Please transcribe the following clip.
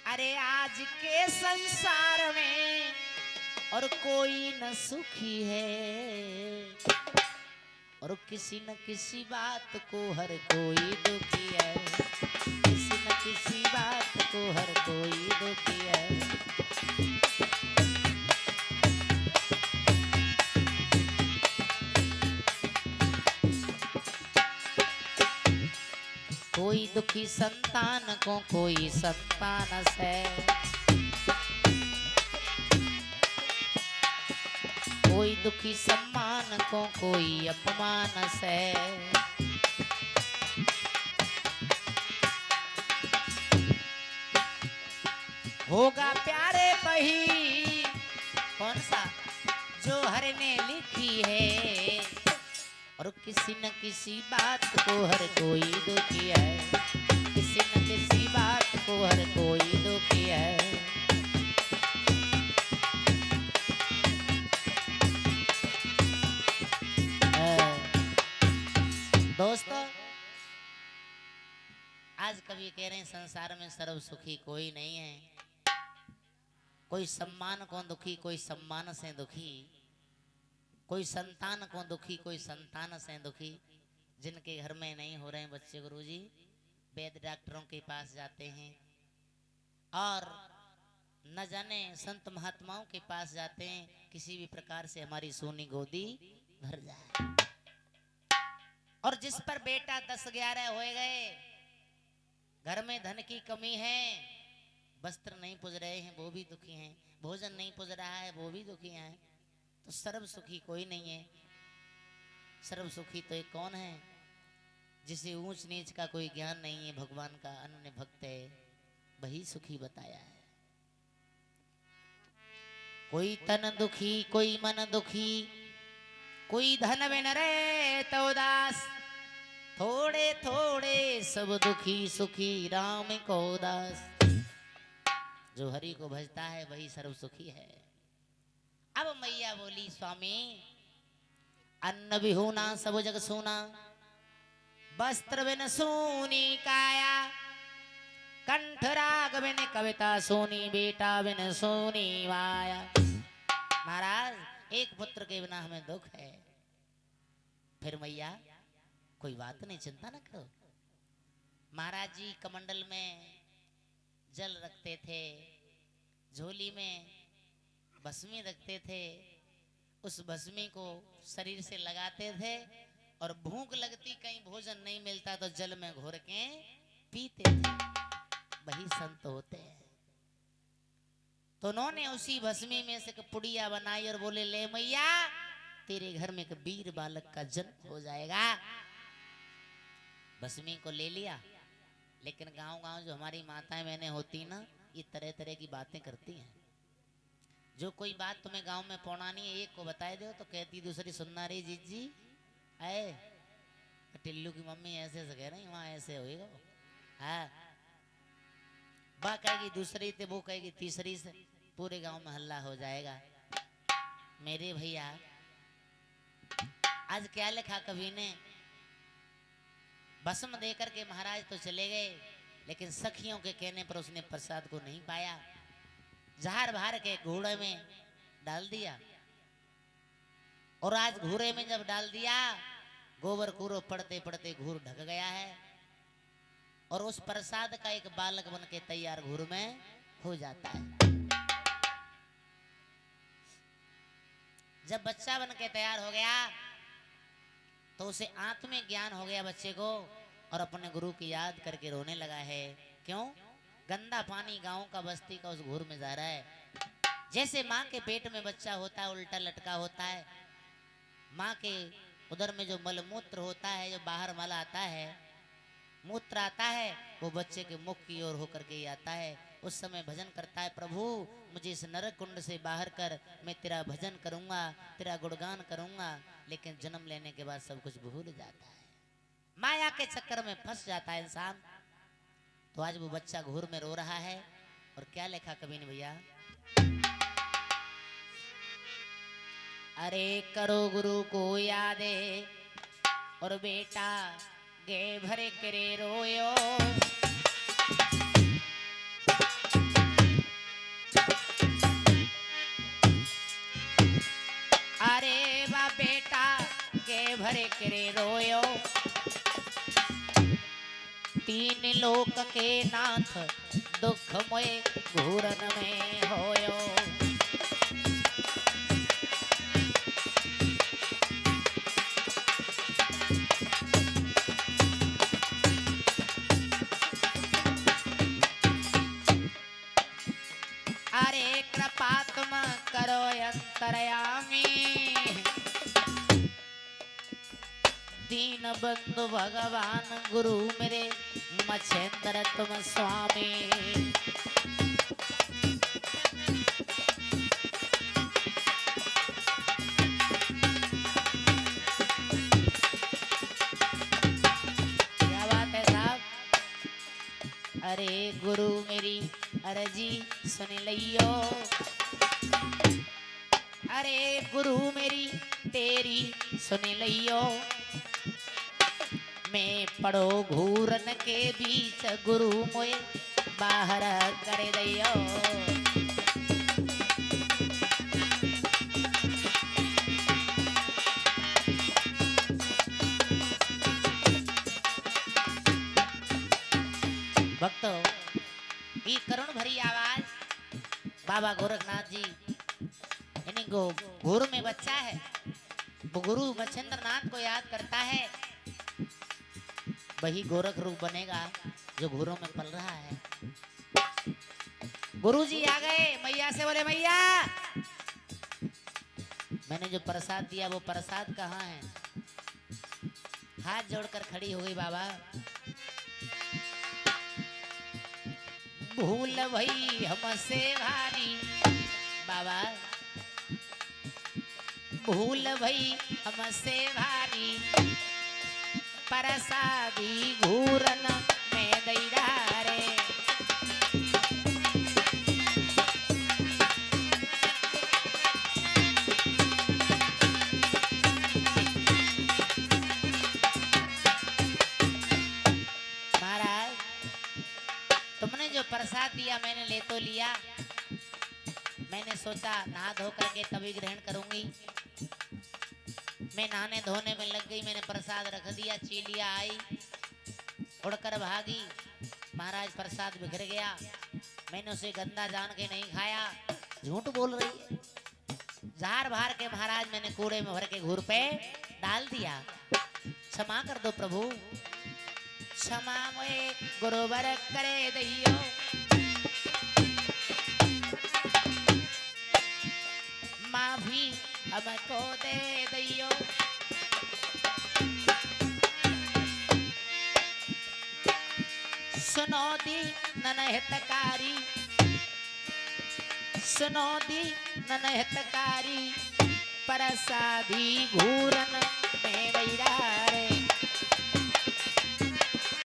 अरे आज के संसार में और कोई न सुखी है, और किसी न किसी बात को हर कोई दुखी है, किसी न किसी बात को हर कोई दुखी है। कोई दुखी संतान को कोई संतान से, कोई दुखी सम्मान को कोई अपमान से, होगा प्यारे बही कौन सा जो हर ने लिखी है, और किसी न किसी बात को हर कोई दुखी है, किसी न किसी बात को हर कोई दुखी है। दोस्तों, आज कवि कह रहे हैं संसार में सर्व सुखी कोई नहीं है, कोई सम्मान को दुखी कोई सम्मान से दुखी, कोई संतान को दुखी कोई संतान से दुखी। जिनके घर में नहीं हो रहे हैं बच्चे गुरुजी वैद्य डॉक्टरों के पास जाते हैं, और न जाने संत महात्माओं के पास जाते हैं, किसी भी प्रकार से हमारी सोनी गोदी भर जाए। और जिस पर बेटा 10-11 हो गए, घर में धन की कमी है, वस्त्र नहीं पुज रहे हैं वो भी दुखी हैं, भोजन नहीं पुज रहा है वो भी दुखी हैं, तो सर्व सुखी कोई नहीं है। सर्व सुखी तो एक कौन है, जिसे ऊंच नीच का कोई ज्ञान नहीं है, भगवान का अनन्य भक्त है, वही सुखी बताया है। कोई तन दुखी कोई मन दुखी, कोई धन बिन रे तो उदास, थोड़े थोड़े सब दुखी सुखी राम को दास। जो हरि को भजता है वही सर्व सुखी है। अब मैया बोली स्वामी अन्न बिहुना सब जग सूना, वस्त्र बिन सूनी काया, कंठ राग बिन कविता सूनी, बेटा बिन सूनी माया। महाराज एक पुत्र के बिना हमें दुख है। फिर मैया कोई बात नहीं, चिंता न करो। महाराज जी कमंडल में जल रखते थे, झोली में भस्मी रखते थे, उस भस्मी को शरीर से लगाते थे, और भूख लगती कहीं भोजन नहीं मिलता तो जल में घोर के पीते थे। वही संत होते हैं। तो उन्होंने उसी भस्मी में से पुड़िया बनाई और बोले ले मैया तेरे घर में एक वीर बालक का जन्म हो जाएगा। भस्मी को ले लिया, लेकिन गांव-गांव जो हमारी माताएं बहनें होती ना, ये तरह तरह की बातें करती हैं। जो कोई बात तुम्हें गांव में पौड़ानी है, एक को बताए दो तो कहती दूसरी सुनना रही जीजी आए टिल्लू की मम्मी ऐसे से कह रही वहां ऐसे होएगा। हाँ बा कहेगी दूसरी से, वो कहेगी तीसरी से, पूरे गांव में हल्ला हो जाएगा। मेरे भैया आज क्या लिखा कवि ने, भस्म देकर के महाराज तो चले गए, लेकिन सखियों के कहने पर उसने प्रसाद को नहीं पाया। जहर बाहर के घूड़े में डाल दिया, और आज घूरे में जब डाल दिया, गोबर कूरो पड़ते पड़ते घूर ढक गया है, और उस प्रसाद का एक बालक बन के तैयार घूर में हो जाता है। जब बच्चा बन के तैयार हो गया तो उसे आत्मिक ज्ञान हो गया बच्चे को, और अपने गुरु की याद करके रोने लगा है। क्यों? गंदा पानी गांव का बस्ती का उस घूर में जा रहा है। जैसे माँ के पेट में बच्चा होता है उल्टा लटका होता है, माँ के उधर में जो मलमूत्र होता है, जो बाहर मल आता है, मूत्र आता है, वो बच्चे के मुख की ओर होकर के आता है। उस समय भजन करता है, प्रभु मुझे इस नरक कुंड से बाहर कर, मैं तेरा भजन करूंगा, तेरा गुणगान करूंगा। लेकिन जन्म लेने के बाद सब कुछ भूल जाता है, माया के चक्कर में फंस जाता है इंसान। तो आज वो बच्चा घूर में रो रहा है, और क्या लिखा कवि ने भैया, अरे करो गुरु को यादे और बेटा गे भरे करे रोयो, भरे करे रोयो, तीन लोक के नाथ दुख मोए घूरन में होयो। अरे कृपा तुम करो अंतरयामी, दीन बंधु भगवान गुरु मेरे मछेंद्र तुम स्वामी। क्या बात है साहब। अरे गुरु मेरी अर्जी सुन लियो, अरे गुरु मेरी तेरी सुन लियो, मैं पड़ो घूरन के बीच गुरु मोए बाहर कर दियो। भक्तों, ये करुण भरी आवाज बाबा गोरखनाथ जी, यानी गुरु में बच्चा है, वो गुरु मच्छिंद्र नाथ को याद करता है, वही गोरख रूप बनेगा जो घोरों में पल रहा है। गुरुजी आ गए, मैया से बोले मैया मैंने जो प्रसाद दिया वो प्रसाद कहाँ है? हाथ जोड़कर खड़ी हो गई बाबा। भूल भई हमसे भारी बाबा, भूल भई हमसे भारी, प्रसादी घूरन में दैरा रे। महाराज, तुमने जो प्रसाद दिया मैंने ले तो लिया, मैंने सोचा नहा धो करके तभी ग्रहण करूंगी। मैं नहाने धोने में लग गई, मैंने प्रसाद रख दिया, चीलिया आई उड़कर भागी, महाराज प्रसाद बिखर गया। मैंने उसे गंदा जान के नहीं खाया, झूठ बोल रही है। जार भार के महाराज मैंने कूड़े में भर के घूर पे डाल दिया। क्षमा कर दो प्रभु, क्षमा मोए गुरुवर करे दैयो। माफी हमको दे दैयो। सुनो दी ननहितकारी, सुनो दी ननहितकारी, प्रसादी घूरन में वैरा